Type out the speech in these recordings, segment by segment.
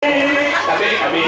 Kami.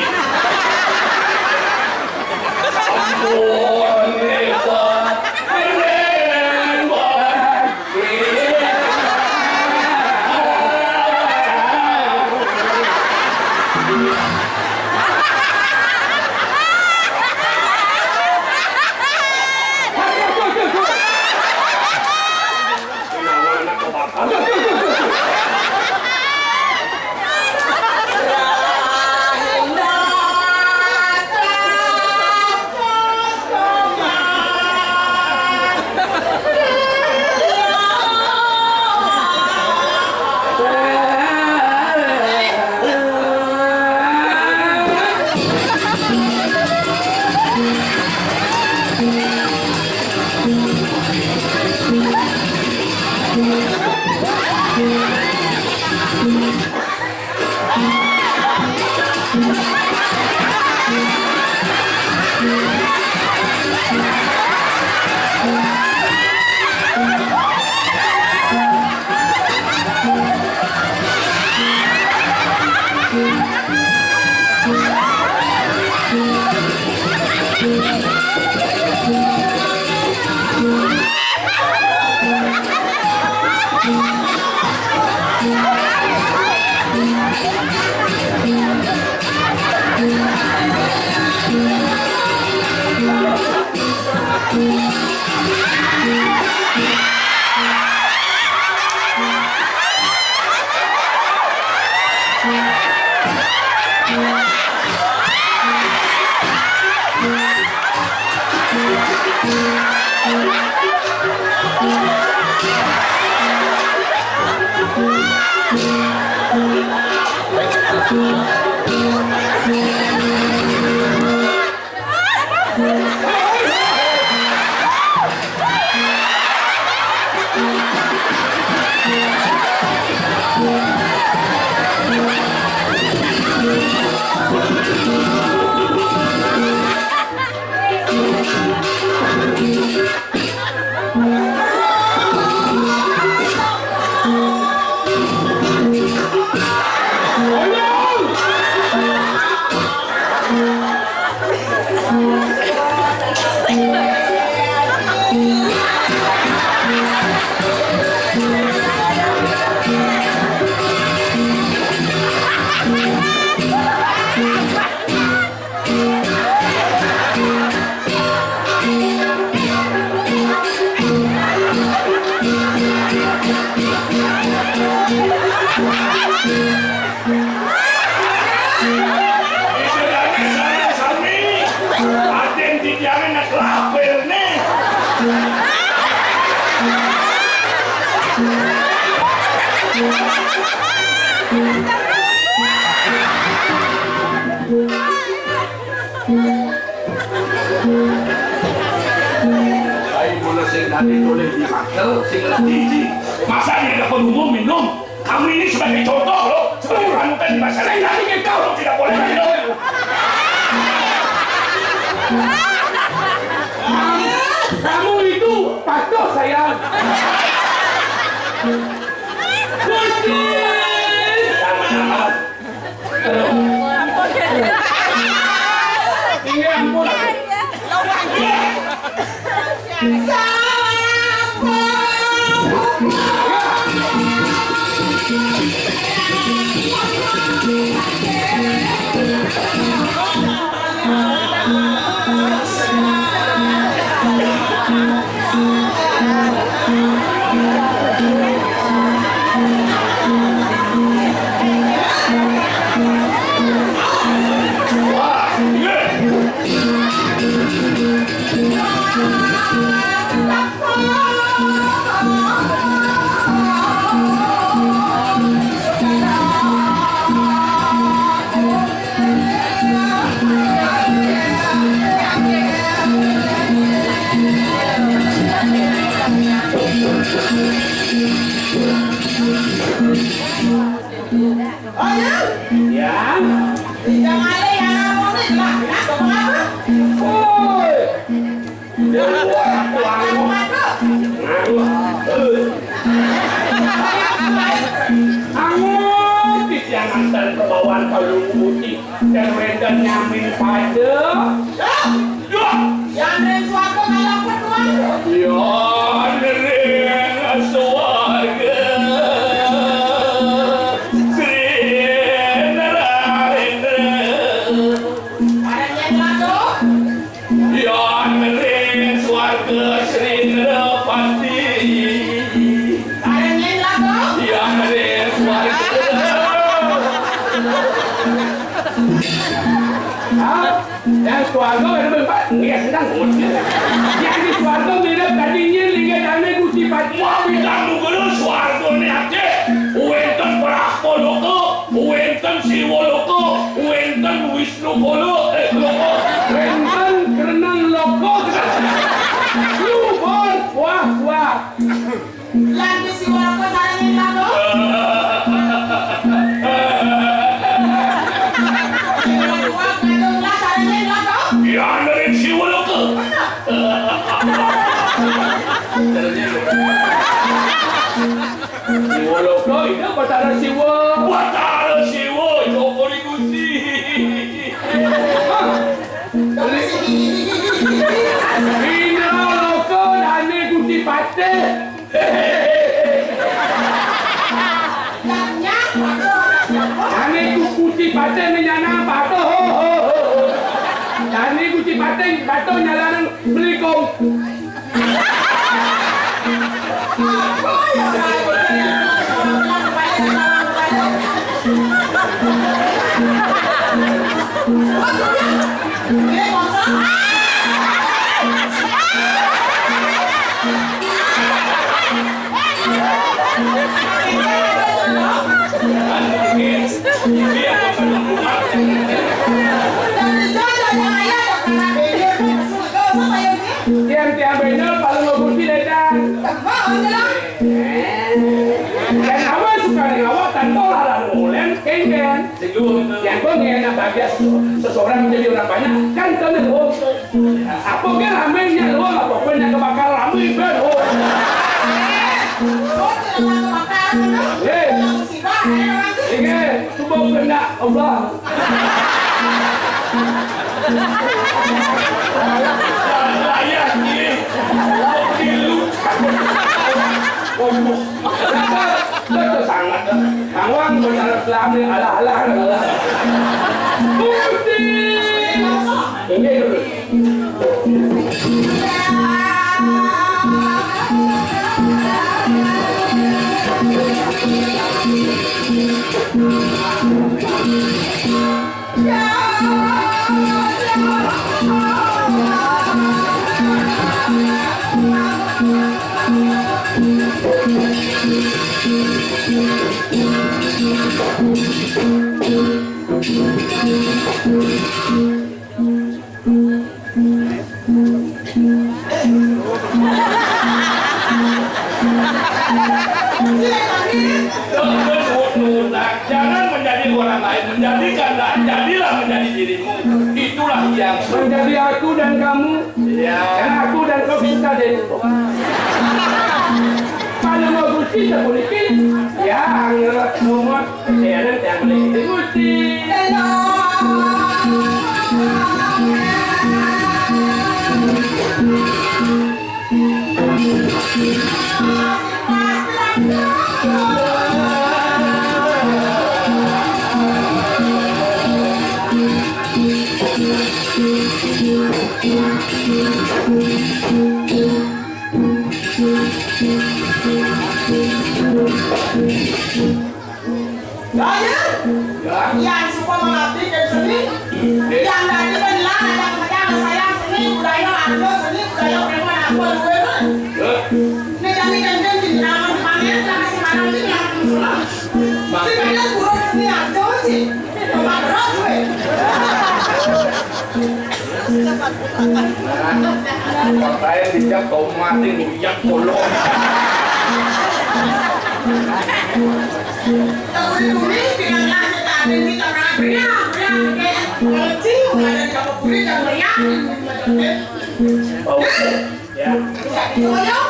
Ampun, hebat. Masa ini ada penumum minum? Kamu ini sebagai contoh loh. Sebagai panutan di masyarakat. Saya ingin tahu tidak boleh minum. Kamu itu patuh sayang. Iya ampun. Angon, titiangan dan kebawaan kalau dan wedan nyamin pada. Ya, Yang dari suatu kalau pertuan. ya nering swarga. Sri Narayana. Ada yang lalu. Ya nering swarga Sri Narapati. Ada yang lalu. Ya nering swarga. Yang suarga ada berempat, dia sedang ngutip. Yang di suarga bila tadinya lihat dana guci pati. Wah, bintang nugara swarga ni ake. Uwenten Brahma loko, uwenten Siwa loko, uwenten Wisnu loko. Rentan kerenang loko. Lubor, wah. Yang di siwala ko ada yang lalu. Ya nering Siwa loko. Siwa loko itu batara siwa. Batara Siwa, joko ni gusti. Ina loko dana guci pati. Dana guci pati menyana batu. Dana guci pati batu nyalanan belikong. Tiang bener paling ngurusi dedan. Dan awak suka ngawak tanpa lalu ulen kengken. Yang kau ngena bagian seseorang menjadi orang banyak kan kau apa kan ramainya lo apa pun yang kebakar ramai bero. Ini coba kena Allah. Layak ni, kilu. Betul sangat. Awang benar Islam ni alah. Bukti. Ini dulu. Jangan menjadi orang lain, jadilah menjadi dirimu. Itulah yang Menjadi aku dan kamu. ya. Karena aku dan kau bisa deh. Kalau mau gusti tak boleh kiri. Ya, ngerat semua. Saya nanti yang boleh kiri gusti. Yang suka mengabdi dan seni, yang dari benar, yang sayang seni, budaya aku seni, budaya preman aku luar. Nih jadi jangan di nama panggil, nama si mana ini yang musuh. Si mana kurang seni aja sih, cuma berat sih. Saya dijak kau mati ngujak kolong. Duri bilang nasi tadi di tengah pria kayak kecil ada kamu puri dan meriah. Ya. Jadi koyo,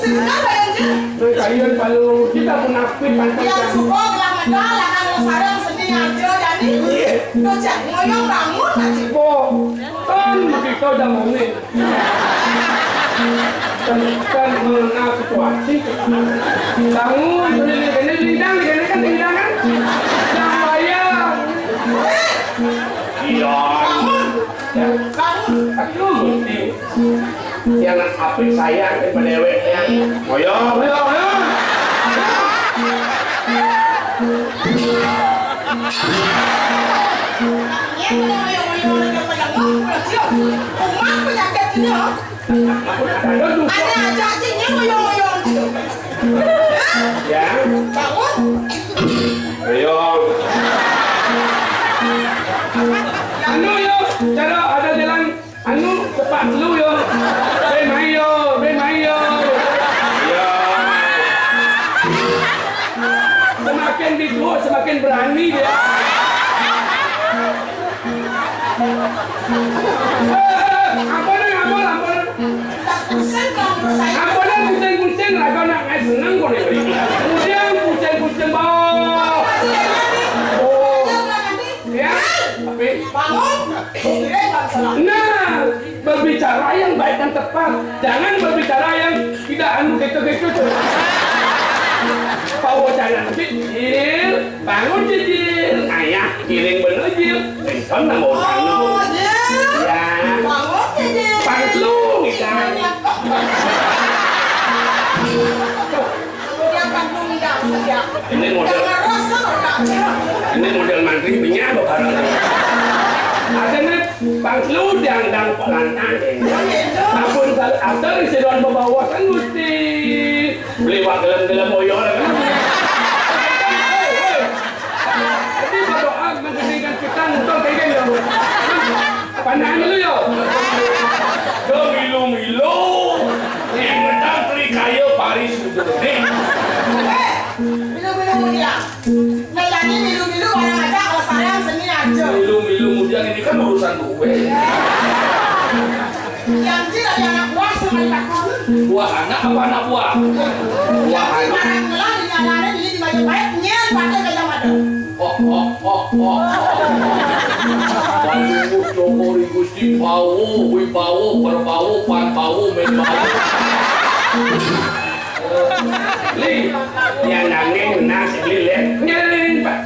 sekarang bayangin. Kalian kalau kita munafik Yang suka bilang ada lah kalau sarang seni seni aja jadi. Lo jadi ngoyong bangun aja. Kan begitu jamu nih. Kan mengenal situasi. Bangun, ini lidang kan? Yang bayar. Iya. Bangun. Aku mesti. Yang apik sayang daripada deweknya. Moyo. Ya, ngoyong udah siap. Umat penyakit ini loh. Ada aja cingnya ngoyong. Ya. Bangun. Moyo. Anu yo, cara ada jalan anu cepat dulu yo. Ben mayo. Iya. Semakin ditua semakin berani dia. Ampun. Tak pusing kamu saya. Ampun kucing lah kau nak ngai senang kau ni. Kucing bau. Oh, ya. Tapi Bangun. Kira nggak salah. nah, berbicara yang baik dan tepat. Jangan berbicara yang tidak anu gitu. Bawa jalan cicil, bangun cicil, ayah kiring bener cicil, pension lah mau anu. Oh, ya. Ya, Bangun jadi. panggil lu, kan. Dia kampung tidak dia. Ini model Jangan rasa tak. mantri punya barang. Ada nih, panggil lu dan pelantang. Apun after sidon membawa kan mesti Beli dalam moyo lah kan. Jadi berdoa mengeningkan kita untuk kayak gini. Pandangan dulu yo. Milu. Yang menang beli kayu Paris gitu. Milu dia. Nayani milu barang aja kalau saya seni aja. Milu kemudian ini kan urusan gue. Yang tidak ada anak buah sama ditakon. Buah anak apa anak buah? Yang di barang ngelah dinyalain ini di baju baik nyen pakai kayak ada. Oh. Waduh, Joko Gusti Pawo, Wibawo, Perbawo, Panbawo, Menbawo. Li, Yang nanging menang si Lilin. nyelin pak.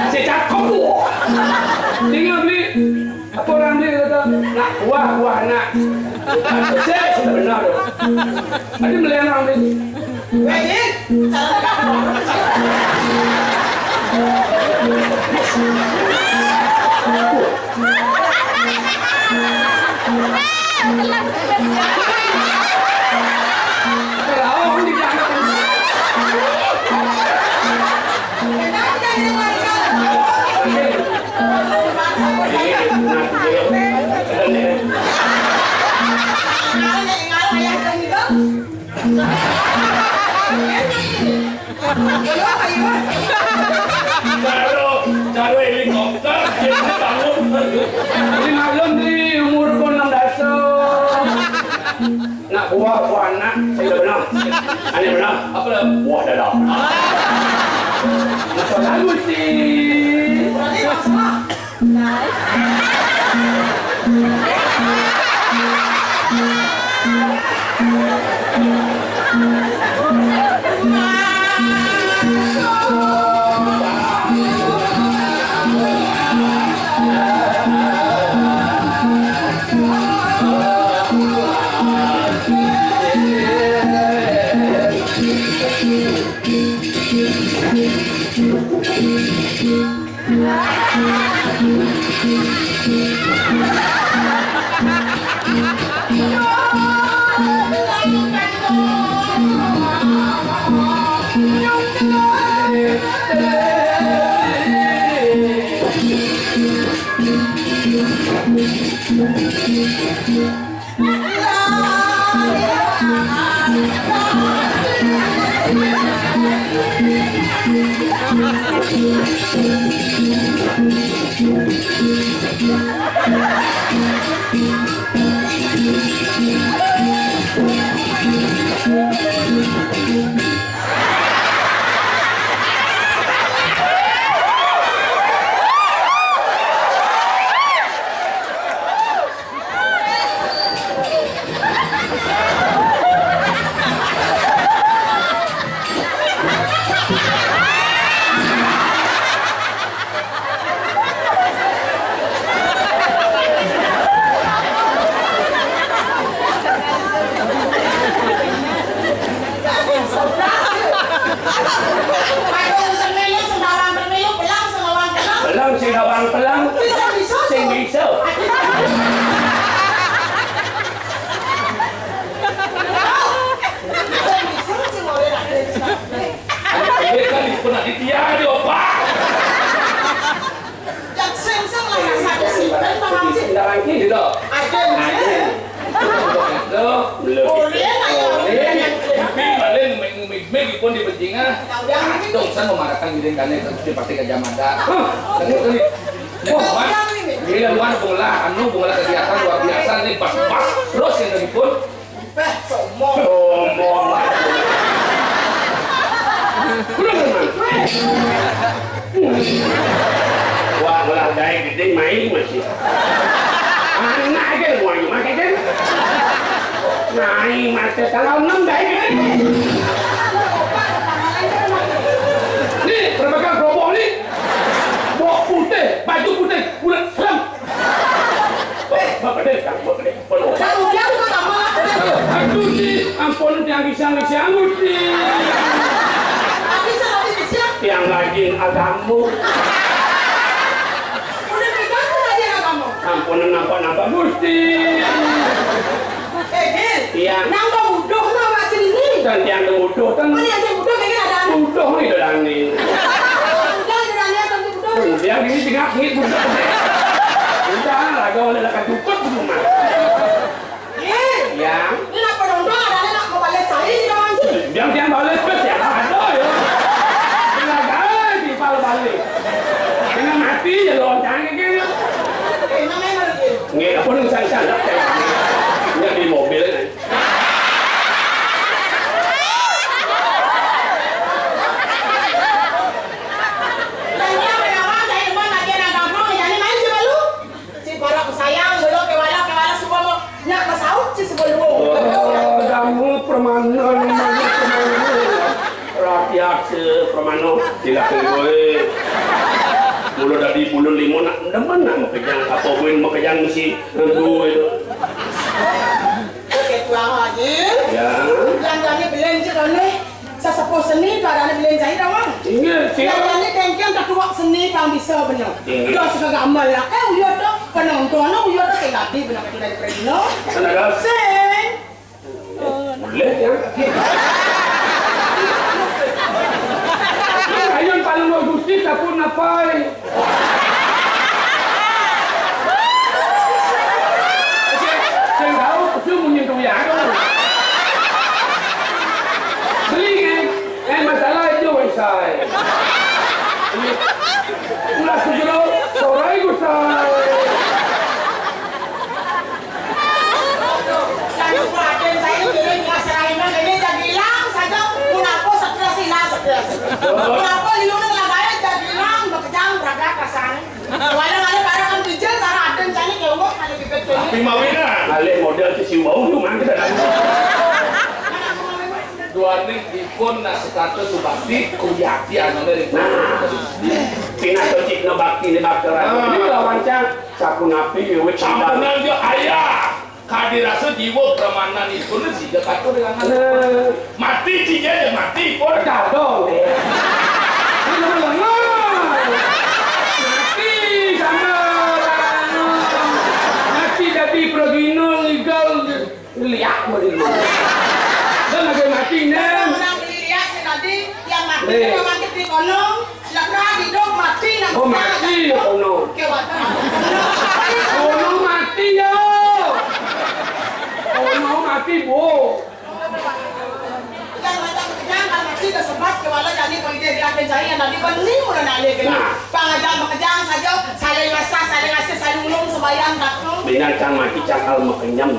Si cakep lu. Tinggal beli. Apa orang beli kata nak buah anak. Saya sudah benar loh. Ada beli orang beli. Wedin, cara Kalau di jangan. Cara helikopter, jadi bangun. Ini maklum di umur pun 6 dasar. Nak buah anak, saya dah benar. Ada benar? Apa dah? Buah dadah. Masalah mesti. Pelang sing awang pelang. Bisa. Sing bisa. Ini kan pernah ditiada opa. Yang seng lah rasa kesimpan paham sih. Tidak lagi gitu. Ada. Itu Boleh ayo. tapi balen meg pun di bencingan. Dong san memarakan diri kan itu pasti ke jamada. Tadi wah, gila luar bola kegiatan luar biasa nih pas terus yang dari pun. Sombong. Wah, belah dai gede main masih. Anak aja mau makan kan? Naik masa kalau 6 dai gede. Nih, berbagai gerobak nih. Bawa putih, baju putih, bulan selam. Bapak deh, penuh. Satu jam kok lama. Aduh sih, ampun yang bisa ngerti. Bisa Yang lagi agamu. udah pegang tuh aja kamu. Ampun nampak Gusti. Gil. Iya. Nambah budoh nama sini. Dan yang temuduh kan Mana yang budoh kayak ada. buduh nih dalani. Jangan ada tentu budoh. Kemudian ini tinggal hit buduh. Udah lah, kau lelakan cukup rumah. Gil. Ya. Ini nak penonton ada nak mau balik cari jangan sih. Dia balik bes ya ada ya. Balik. Dengan mati ya loncang gitu. Namanya Gil. Nggak apa yang saya nggak di mobil kan. Kamu permanen rakyat permano tidak boleh. Mulu dari bulan 5 nak demen nak makejang apa pun makejang mesti nentu itu. Ya. Yang belanja kan sesepuh seni pada belanja itu bang. Ingat Yang kengkeng tak tua seni pang bisa benar. Tinggi. Dia suka gamal lah. Uyot tu penonton, uyot tu kayak gadi benar kita dari Prino. Sanaga. Seng. Boleh ya. Ayun paling mau gusti tapon na pay. Sing tahu kudu munyeng ya. Beli kan? Masalah itu wesai. Ulah sujud sorai gusai. Dan perhatian saya ini masalah ini jadi hilang saja. Kenapa stres hilang stres? Kenapa liunan laganya jadi hilang bekejang beraga kasar. Walau ada barang kan bijak cara ada cari kewok kali bibit Tapi mau ini kali model si bau tu mana kita dah. Dua nih ikon na status subakti kuyaki anu dari. Pina cocik na bakti ni bakteran. Ini lawancang sapu napi wet Campuran dia ayah. Kadirasa jiwa peramanan itu nih sih jatuh dengan mati cija mati pun dong. mati sama mati tapi progino legal liak berilu dan lagi mati nem orang beli lihat si tadi yang mati itu mati di kolong laka hidup mati nak Oh mati ono. ono mati yo ono mati bu yang macam kerjaan kalau mati dah sempat kewala jadi pagi dia pencari yang tadi beli mula nak lagi pengajar pekerjaan saja saling masak saling ngasih saling ulung sembayang takno Binatang mati cakal makenyam.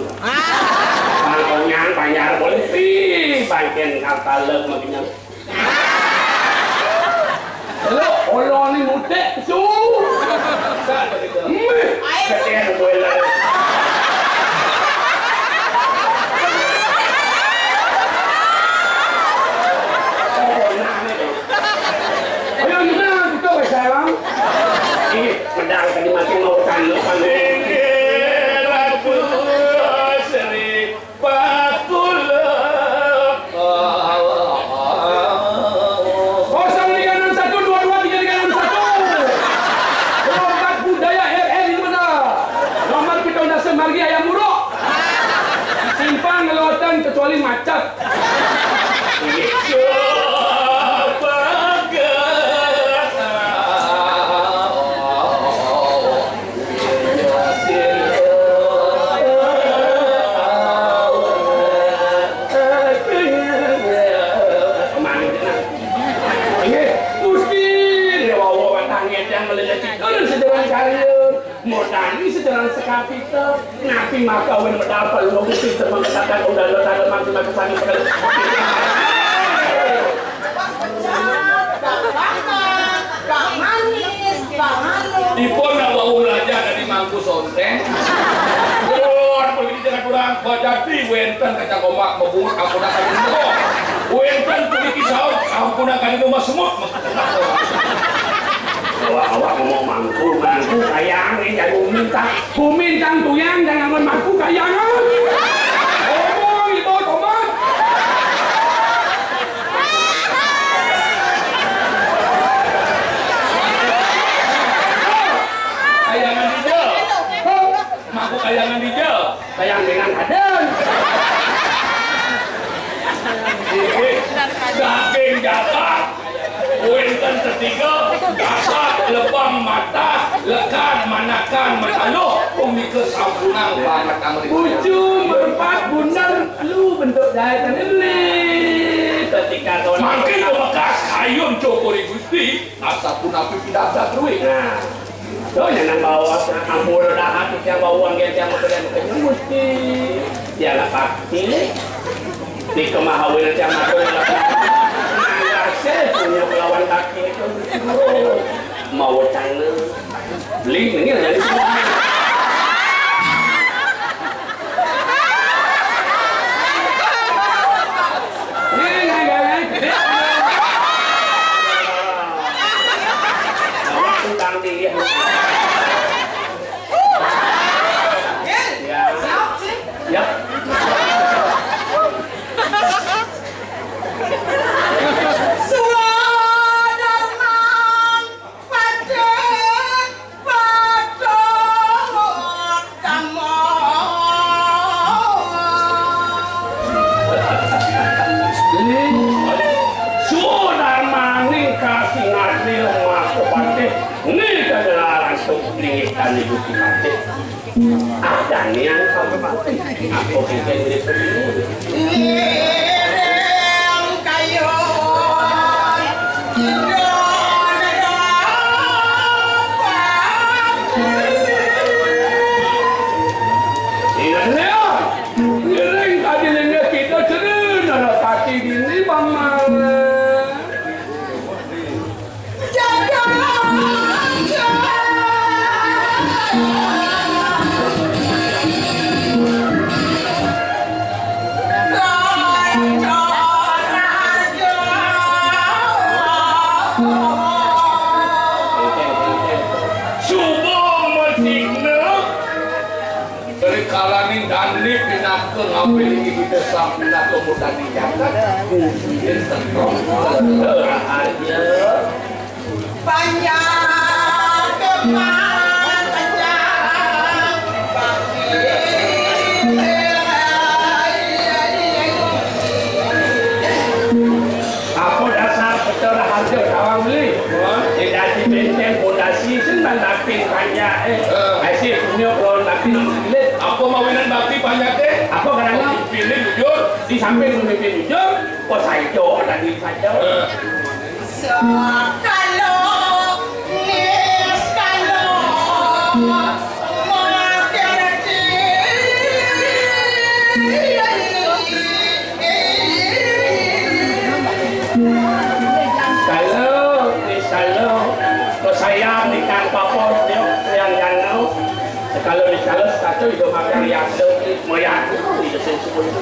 Pangkonyang bayar boleh pi bagian kata lek makenyam. lo olo ni mutek su Kesian boleh. ayo gimana kita sayang Ini pedang tadi mati mau tanduk paling. kalian modani sejalan sekapita ngapi maka wen medal pelung pinter mengatakan udah letak makin sani pada Gak manis, gak manis. Dipun nak bawa belajar dari mangku sonteng. Keluar pergi dengan kurang baca di wenten kacang omak membungut ampun akan itu. Wenten pergi kisau ampun akan itu mas semut. awak ngomong mangku kayang ya bumintang tuyang jangan ngomong mangku kayangan ngomong itu tomat Kayangan dijel. Mangku kayangan dijel. kayang dengan aden Daging jatak. Wenten ketiga dasar lebam mata lekan manakan mentaluh pemikir sampunang banget kamu ujung berempat bundar lu bentuk jahitan ini ketika kau makin bekas hayun cokori gusti asa pun api tidak ada duit nah do yang bawa ampun dah hati yang bawa uang yang makan mesti dia lah pasti di kemahawin yang makan punya pelawan kaki itu mau China beli ini dari aku bikin itu ngambil ini kita sampai kemudian dijaga kemudian terong aja Panjang keman panjang apa dasar betul harga kawan beli tidak di benteng fondasi senang tapi panjang masih punya kalau tapi bilik apa mawinan bakti banyak deh apa kadang pilih jujur di samping memimpin jujur kok saya jauh tadi saja kalau nis kalau kalau saya nikah papor yang jangan kalau dikalos kacau itu makan yang moyang itu sesuatu itu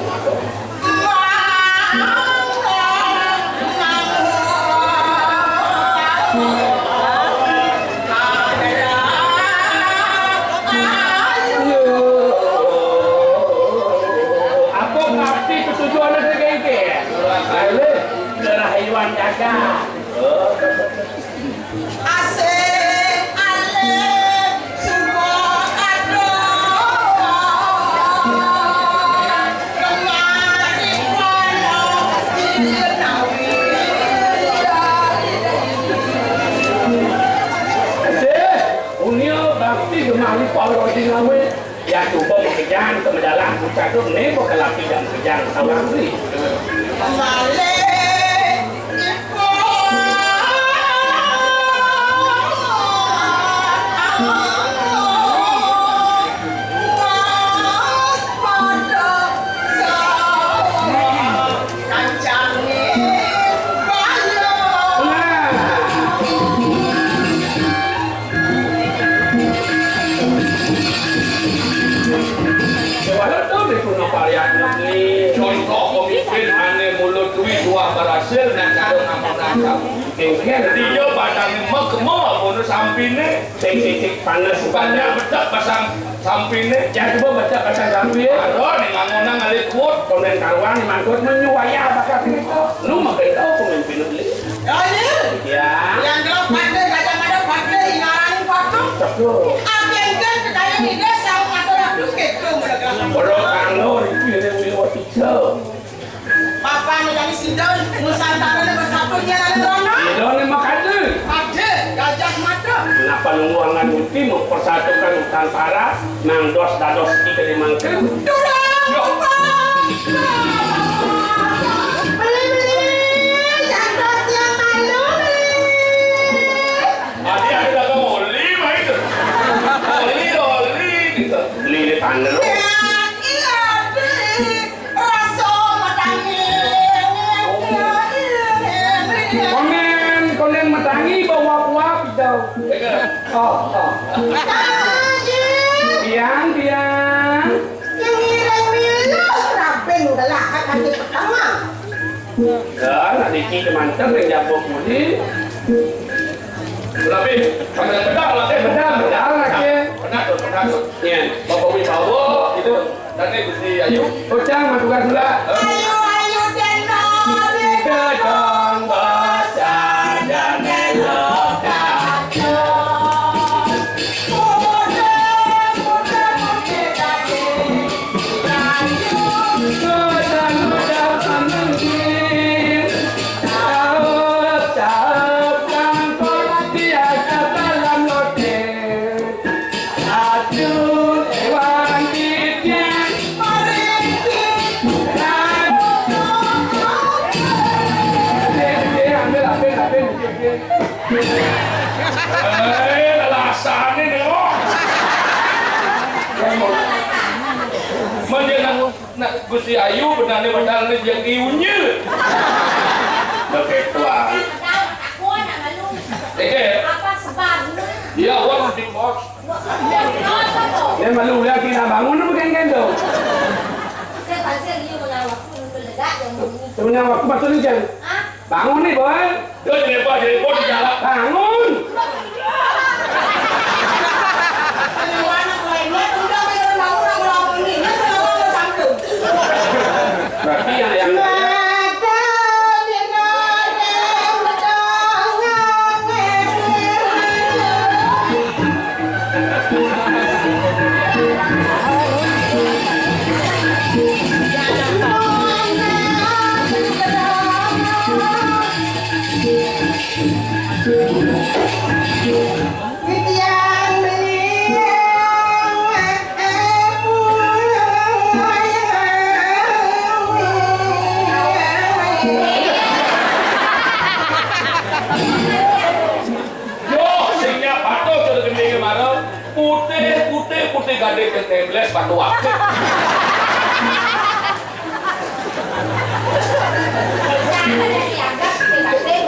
apa ngerti ketujuan kayak gitu kalau darah hewan jaga Gemari Paulo di Lawe ya coba mengejar ke mendalam bukan tuh nih kok kelaki dan mengejar awang sih Contoh pemimpin ane mulut duit dua berhasil dan kado ngampang dia badang kemau bonus sampinnya Cek panas banyak bedak pasang sampinnya jangan coba baca pasang sampin aduh nih ngangonang alik kuat komen kawan nih mangkut menyuaya bakal itu lu makin tahu pemimpin lu ya yang gelap pada kadang-kadang pada ingaran waktu betul agen kan kekayaan di desa masalah dukit tuh bodoh kalau itu yang lewat itu papa nih dari Sidon Nusantara nih bersatunya dari Rono Sidon nih makanya ada gajah mata kenapa nungguangan uti mempersatukan Nusantara mangdos dados ika di mangkeng durang beli jatuh tiang malu ada kamu lima itu oli gitu beli di tanah lu Konen matangi bawa buah itu. Oh. Biang. Yang milu rapin galak kaki pertama. Dan ada cik mantap yang jabuk mudi. lebih sampai bedak lah Bedak lagi. benar tuh Iya. Bapak Wibawa itu dan ini Gusti Ayu Ucang matukan pula. Ayo dendong. Gedong besar dan elok alasannya nih oh menjelang Gusti Ayu benarnya padahal yang iunya Oke, tua. Apa sebabnya? dia awal di bos Dia malu lagi nak bangun tu bukan gendong. Saya pasal dia mengawak meledak yang bunyi. Sebenarnya waktu betul ni kan. Ah, Bangun ni boy. dia jadi bos di jalan Bangun. Berarti yang putih gade ke tembles batu akik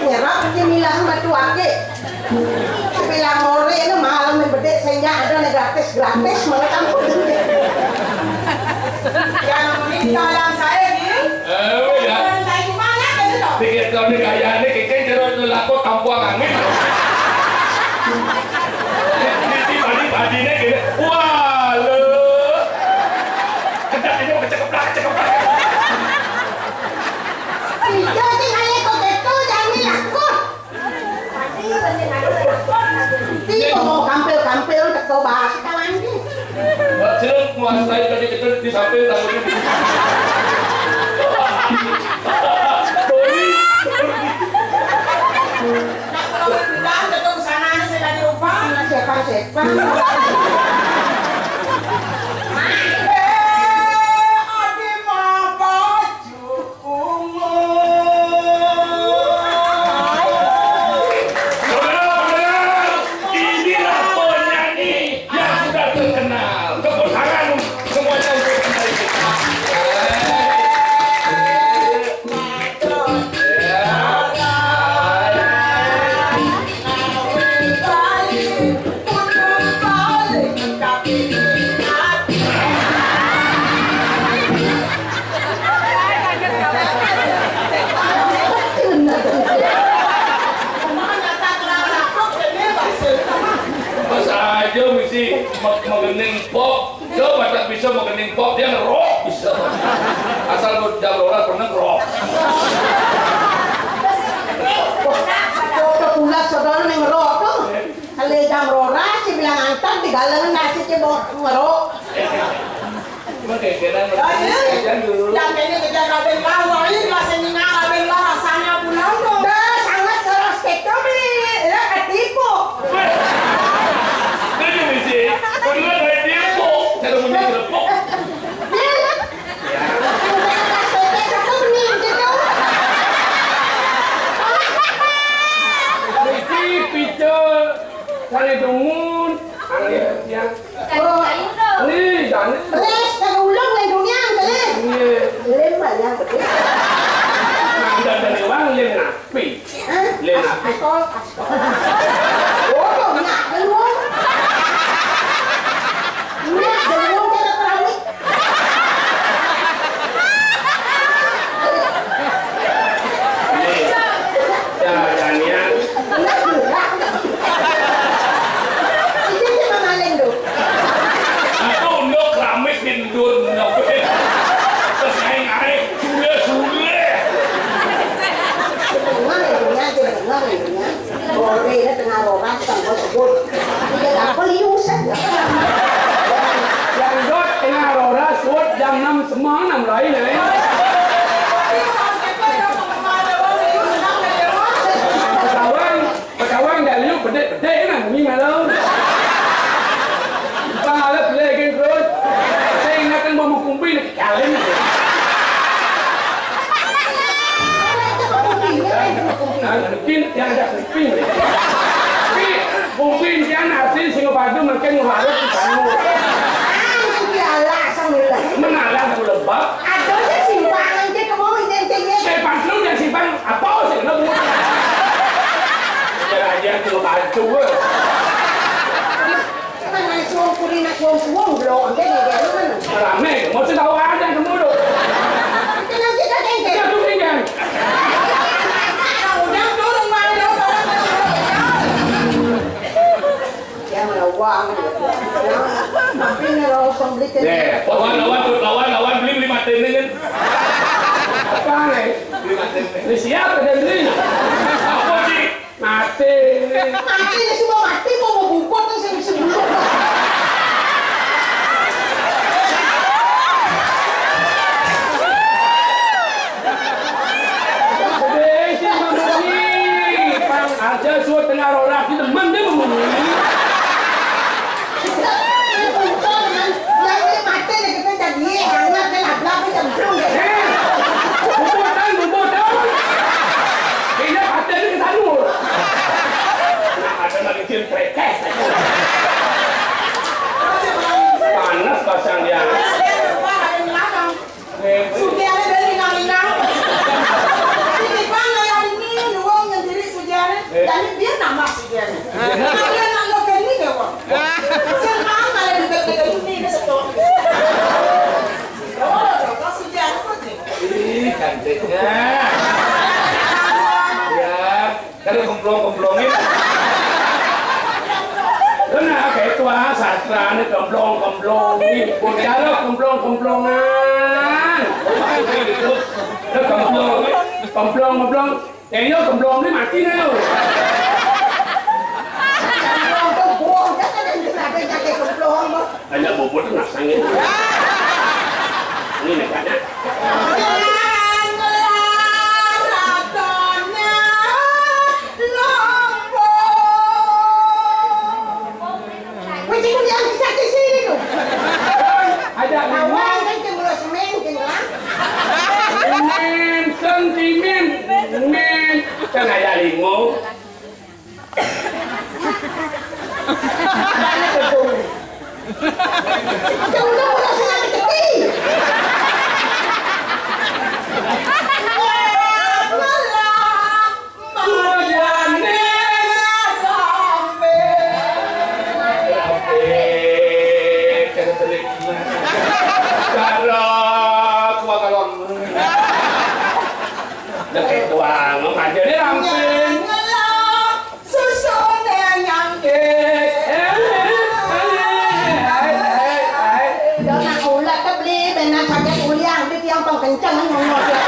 nyerap dia bilang batu akik bilang ore itu malam yang bedek sehingga ada nih gratis malah kamu yang minta yang saya ni ya saya gimana kan itu pikir kau ni gaya ni kikir jerut lelako kampung angin padi ni kira wah le kedak ini kecekeplak jadi saya kok itu jangan lakon pasti masih ada lakon. dia mau kampil untuk kau bahas kawan ni Sila menguasai tadi kita di samping takut ini. kalau bilang tetap sana saya lagi lupa siapa Inilah penyanyi aja mesti mengening pop. Coba tak bisa mengening pop dia ngerok bisa. Asal mau jam rolas pernah ngerok. Kok pulas saudara yang ngerok tuh. Kalau jam rolas sih bilang antar di galangan nasi cebok ngerok. Cuma kayak kira Yang ini kerja kabel bawah ini kelasnya kabel bawah rasanya pulang dong. Dah sangat keras kecil beli, ya ketipu. Ini mesti, karena dari tempo, cara punya kelepok. Iki picel kali dungun, angin yang Kayu dong. ini jangan. Les, jangan ulang lagi dunia, les. Lem banyak betul. Nah, dari uang lem napi. Lem napi. Askol, askol. Oh, banyak keluar. Ini belum kita keramik. Ya, Daniel. Enggak juga. Ini cuma maling tuh. Aku untuk keramik tindur ngapain? Terus naik sule. Dengar ya dunia, dengar ya dunia. Boleh ya tengah roras sama sebut. Tidak apa liusan. Yang dot tengah rora suat jam 6 semua 6 lain nih. Kawan dah liu bedek nak bunyi malam. Bahala play game terus. Saya ingatkan mau kumpi nak kalian. Mungkin yang ada kumpi. Tapi kumpi yang nasi Singapura mungkin harus dibangun. Menalah aku lebak. Ada sih simpangan dia kamu identiknya. Saya pantul yang simpan apa sih nak buat? Jangan aja tu baju. Cuman nak suang puri nak suang belum dia dia mana? Rame, mau tahu aja kamu tu. Kita kita kengke. Kita tu tinggal. Udah turun mana Jangan lawang. Tapi ni lawan beli Lawan beli 5 ten kan? Apa ni? 5 ten. Ni siapa dia beli? Apa sih? Mati. Mati ni semua mati mau bungkut tu sebelum. Besi memenuhi. Pang aja suat tengah rorak kita mandi memenuhi. Kayaknya hati ni ke tanur. Nak ada nak kecil prekes. Panas pasang dia. Ih, cantiknya. Ya, kan gemblong-gemblongin. Kenapa kayak tua sastra ni gemblong-gemblongin. Bicara gemblong-gemblongan. Gemblong-gemblong. Kayaknya gemblong ni mati ni tu. Ada bubur tu nak sangit. Ini nekatnya. Ada limau. Sentimen. Kan ada limau. kencang ngomong dia.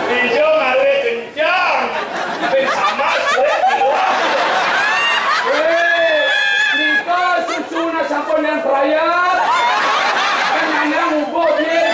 Hijau ngawe kencang. Ben sama suwe keluar. Nika susuna sampun yang perayat. Kan hanya ngubah dia.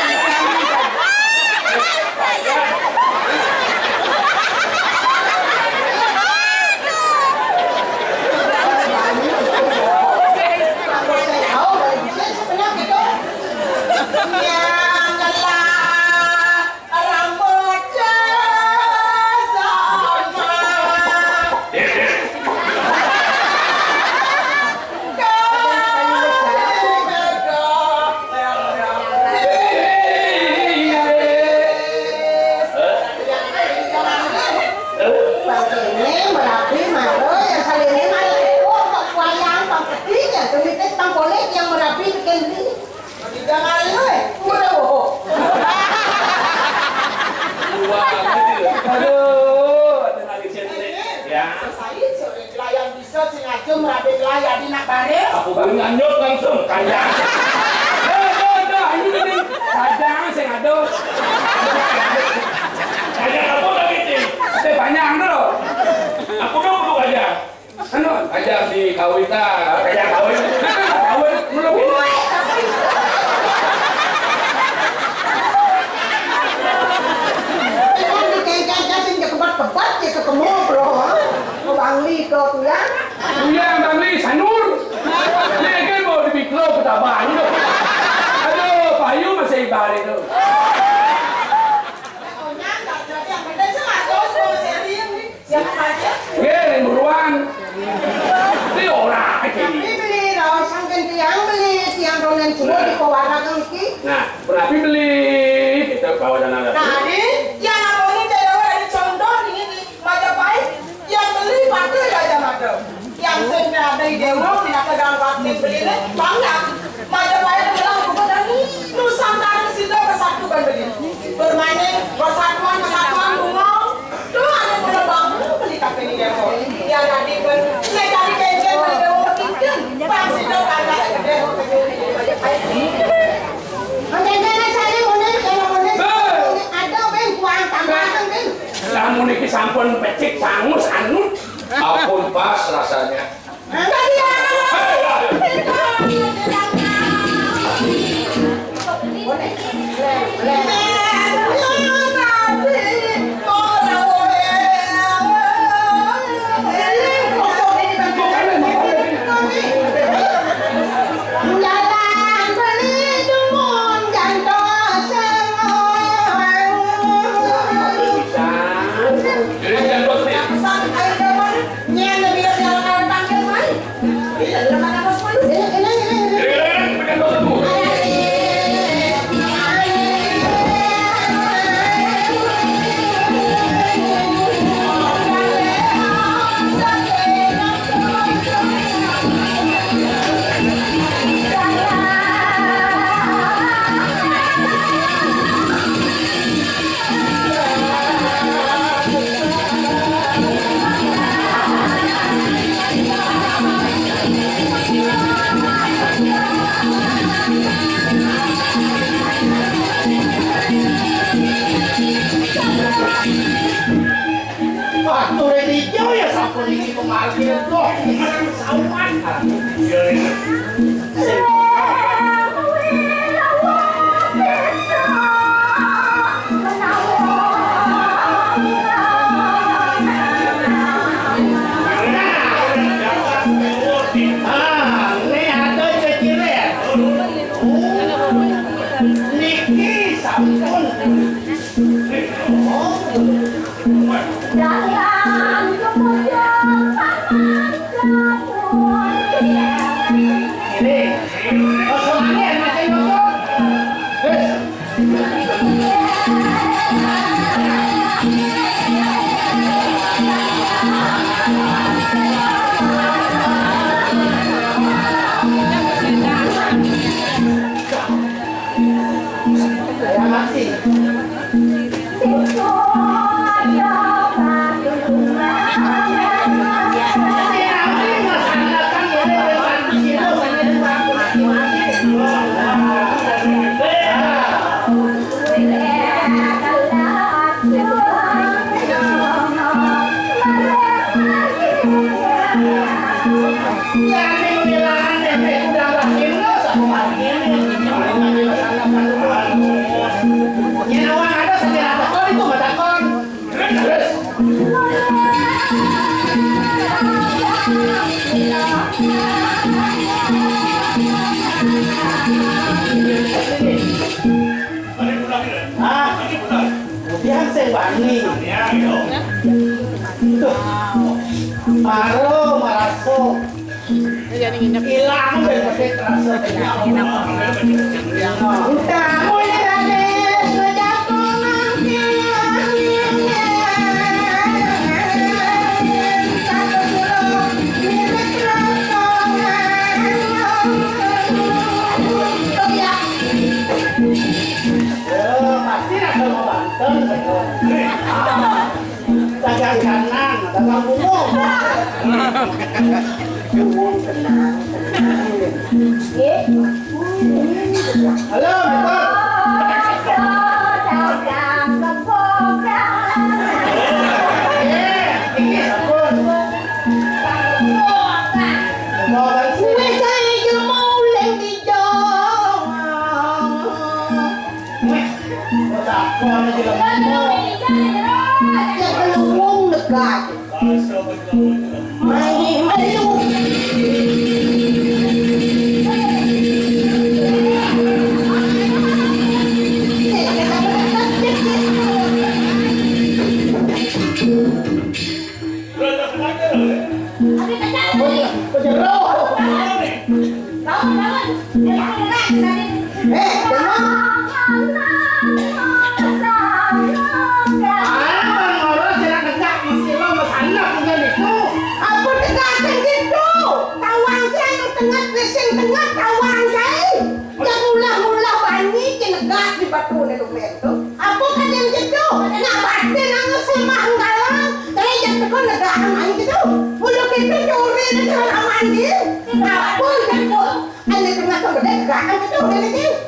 Aku baru nganyut langsung kandang. Ini kadang saya ngaduk. Kandang apa lagi nih? Saya banyak loh. Aku dong perlu kandang. Anu, Kandang di kawitan. Kandang kawin. kawin belum ini. Kebat ya ketemu bro, mau bangli ke tuh ya? Iya, Bang Li, Sanur. Ini kan mau dibiklo ketabang. Aduh, payu masih ibar itu. Yang buruan. Ini orang aja ini. Beli dong, sangken tiang ronen semua di kawasan ini. Nah, berarti beli kita bawa dana lagi. Tadi yang namanya dari contoh ini Majapahit yang beli patu aja madam. Yang senang dari dewa tidak kegang waktu beli ini bangga. Majapahit bilang bukan dari Nusantara situ kesatuan beli. Bermain persatuan bunga. Tuh ada penerbang beli kafe ini dewa. Yang tadi pun negari kencan beli dewa kencan. Bang situ ada dewa Majapahit. Kamu niki sampun pecik sangus anut. Ampun pas rasanya. Ya, bilang nenek udah lahir lo sama ini. Ya, awang ada segera takon itu mah takon. Terus. Ah, kemudian saya bani. Maro, maraso. Hilang dari pakai terasa. Udah, mulai dari sudah pasti nak mau Banten. Dagang kanan, dagang bumbu. Halo, betul. Ini sabun.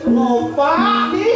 Mau ganti.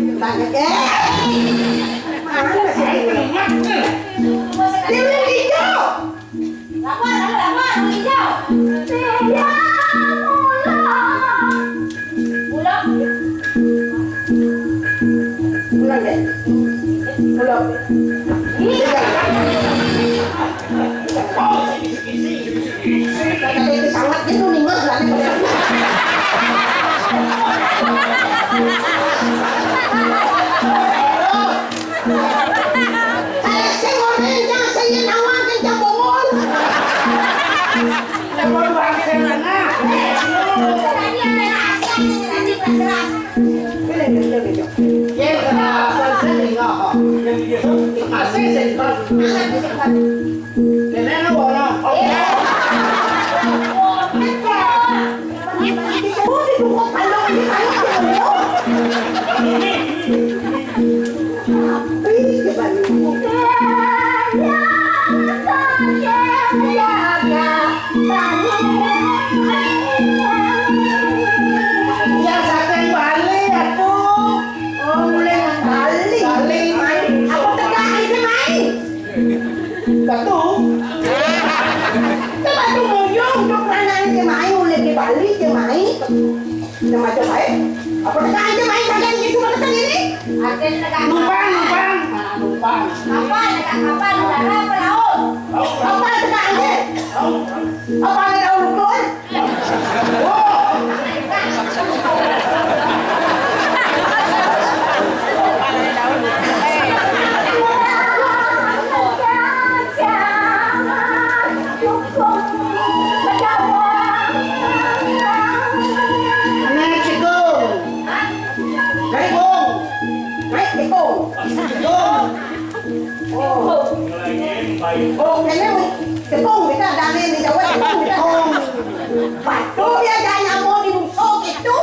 Takon aja lah. Oh, kayaknya tepung kita dami di Jawa tepung kita. Batu dia jangan mau dibungkuk itu.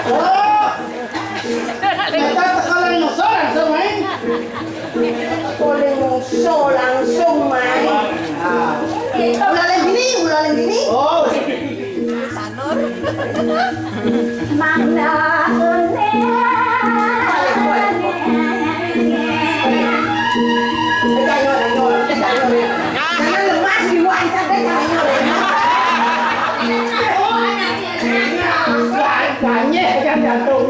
Oh, kita sekolah musuh langsung main. Sekolah musuh langsung main. Ulang gini. Oh. Mana Jangan lemas di wajah banyak kan jatuh.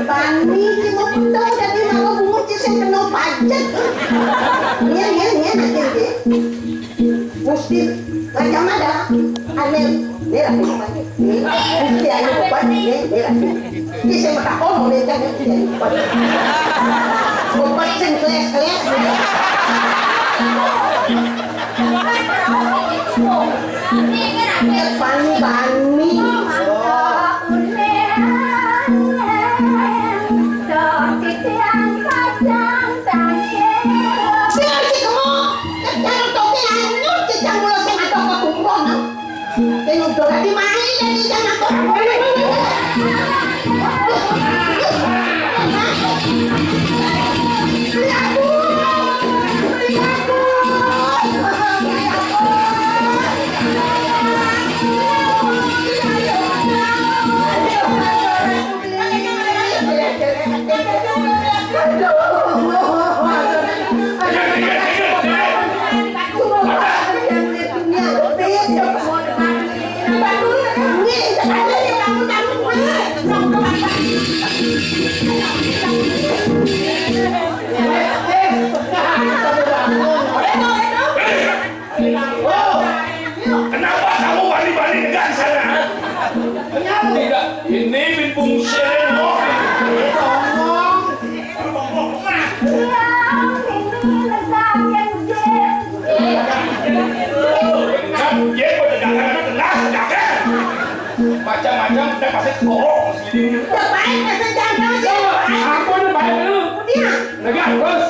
Bani si mo pito jadi mau bungut si kena pajak. Nya nanti mesti macam ada aneh merah pajak. Mesti ada pajak merah. Ki saya mata kono le jangan dia. Obat sen kelas. Bani. Di mana ini jangan Kenapa kamu balik-balik dengan saya? Tidak, ini bimbung sereno. Macam-macam kita pasti korong sini. baik kasih jangan aja. Aku ini baik dulu. Dia. Negar, bos.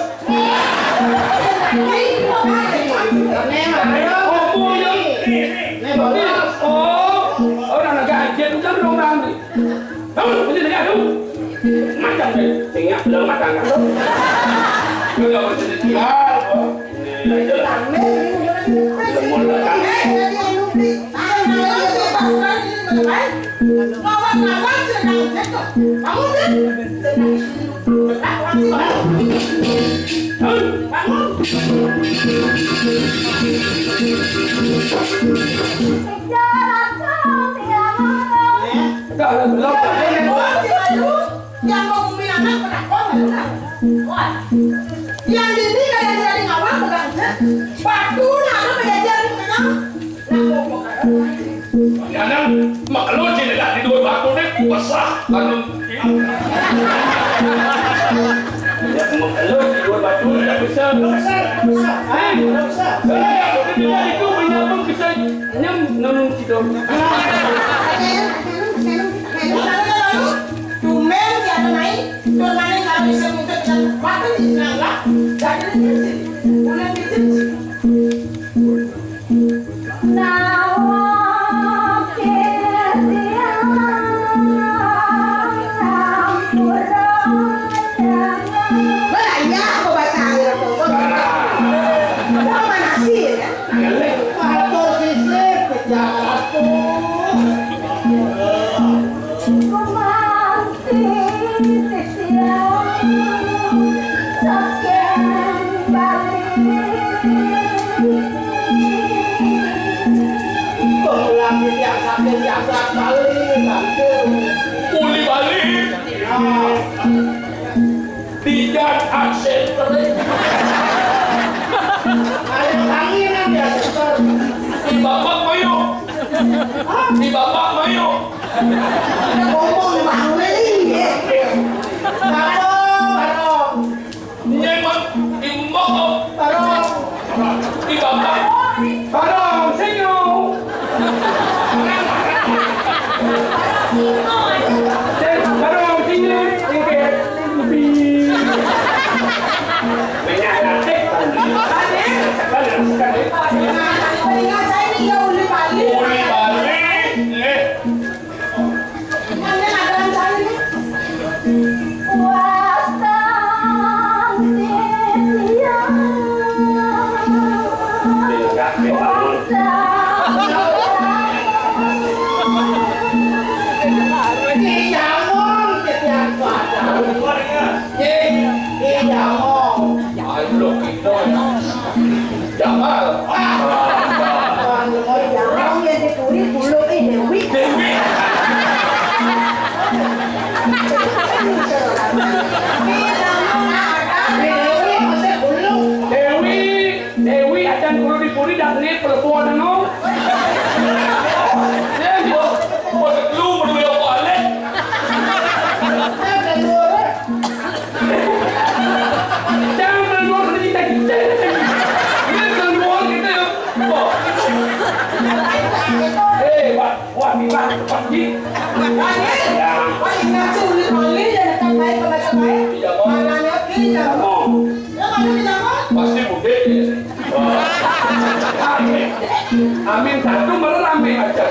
Orang negara ajen kan orang ni. Tahu, mesti negara tu. Macam ni, tinggal belum matang. Kalau macam ni, yang mau ngomongin anak pada kau yang ini kadang jadi ngawang pegang batu lah lu belajar pegang Nyanang maklot sila di dua batu deh besar anu. Maklot di dua batu tidak besar. Itu menyambung bisa nunung kita. Tumben si ada naik, tuan mana kalau bisa muncul dengan batu di nangga, jadi ini bulan itu. Uli balik. Tidak aksen terus. Di bapak mayo. Di bapak mayo. Nyeman imok. Di bapak. Barong, senyum. Barong, senyum. Tingkat lebih. Banyak nanti. Uli balik. Ayo kita. Jamal. Dewi. Dewi acan kulo dipuri dan ini perempuan no. Lu berdua balik. Jangan keluar dari kita. Ini keluar kita. Wah, bisa pergi. Pasti mudik. Amin satu merame aja.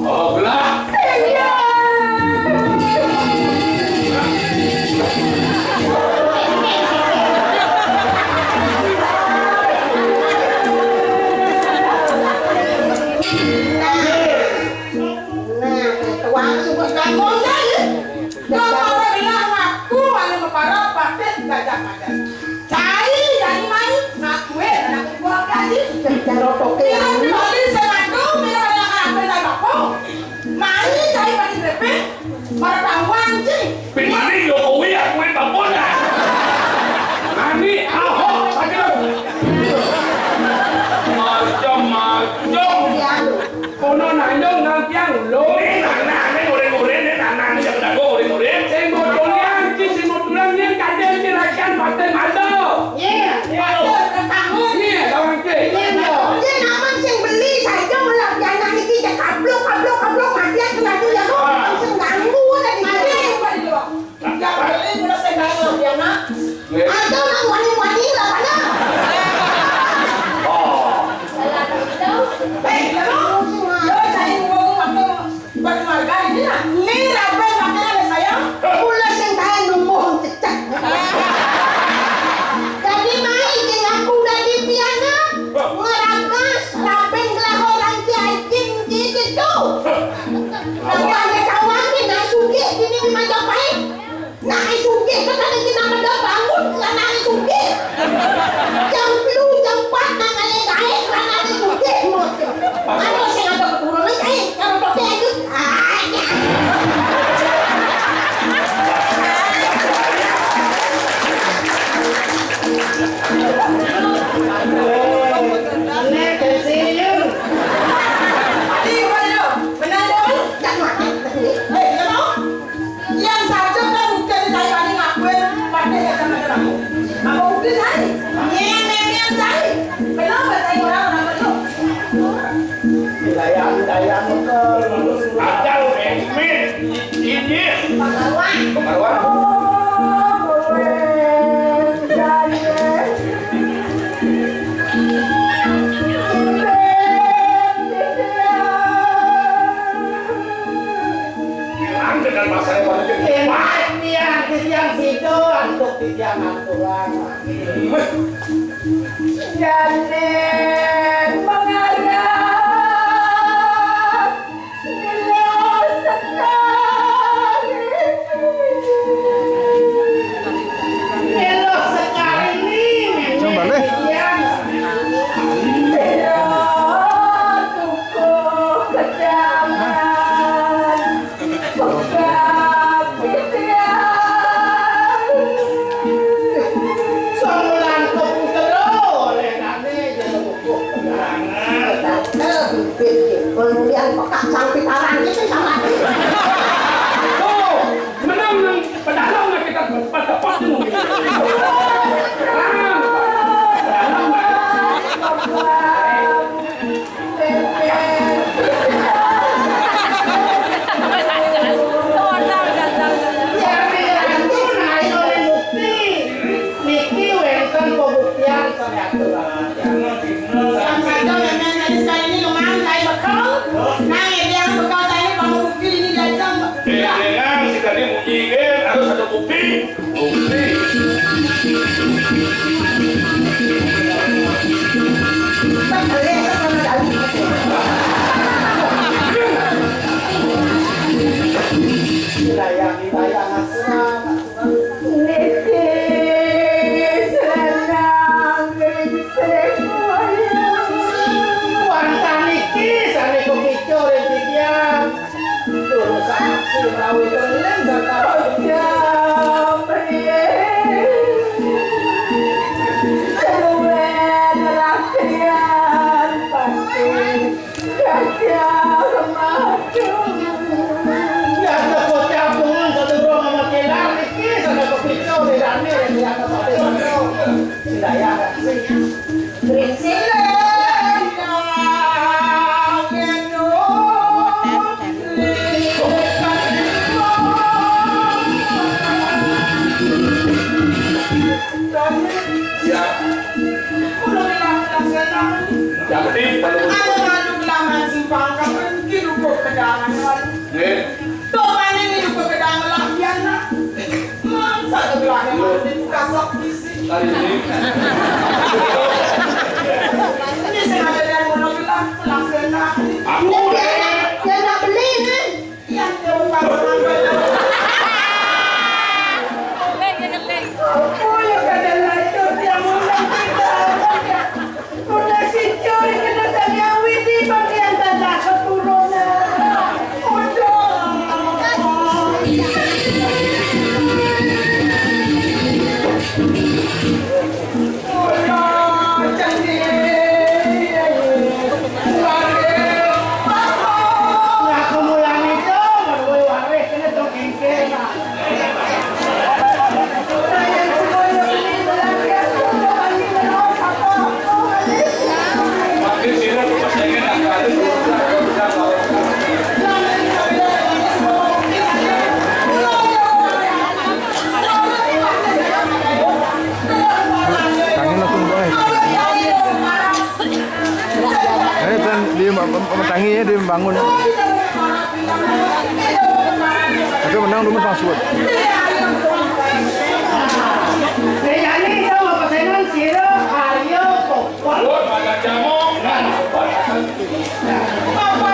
Oh, belah. tuang semua kamu jadi. Kalau bilang aku ada para pakai gajah macam. Cari dari mana? Aku anak gua gaji. Cara toke yang ini semadu bila ada apa dah apa. Mari cari pada DP. Para kawan sih. Pinmani Jokowi aku ini babon dah. Mani Ahok saja. Macam. Kono nanyong nang tiang lo. Ini nana, ini goreng-goreng, ini nana, ini jangan dago goreng-goreng. Sing modulan ki sing modulan ni kadang kirakan paten ada. Iya, ada kamu. Ni lawan ke. Dia nama sing beli saja malah jangan iki tak kablok mati aku nanti ya kok langsung ganggu tadi. Ya beli udah saya ganggu dia nak. Ada orang wani-wani lah mana? Salah tahu. Ni rabe makanan saya. Pula sing tahan numbuh cecak. Jadi mai dengan kuda di piana. Ngeragas rapeng kelahoran ciacing gitu. Tapi ada kawan ni nak sugi sini di Majapahit. Nak sugi kan ada di nama dah bangun nak sugi. Jam 7 jam 4 nak gaek kerana ada sugi. Ano sing ada kurang gaek kalau tak ada. Ajal, ini. Pengaruan. Dengan masalah Tiang situ untuk tiang aturan. Jangan mengharap bila sekali Coba deh. Kemudian pekak sampai tarang itu sama. Oh, menang nang pedalang nak kita dapat tu. dengan si tadi munyiin harus ada bukti. Yang penting pada Ada ngadu laman simpang kapan hidup kedangan walu. To mana ni hidup kedangan lampian nak. Masa tu belakang mandi kasok isi. hari ini Ini sengaja dari monogelang langsung nak. Aku deh. Yang nak beli kan? Yang dia utamakan. Oh, ya kadang itu dia mengundang kita. Udah si curi kena tanya widi bagian tanda keturunan. Makin sini aku persaingan yang ada Tangan langsung boleh. Dia tanginya dia membangun. Tapi menang dulu password. Jadi sama pasangan Siro, Aryo, Pokok. Buat makan jamu, kan? Papa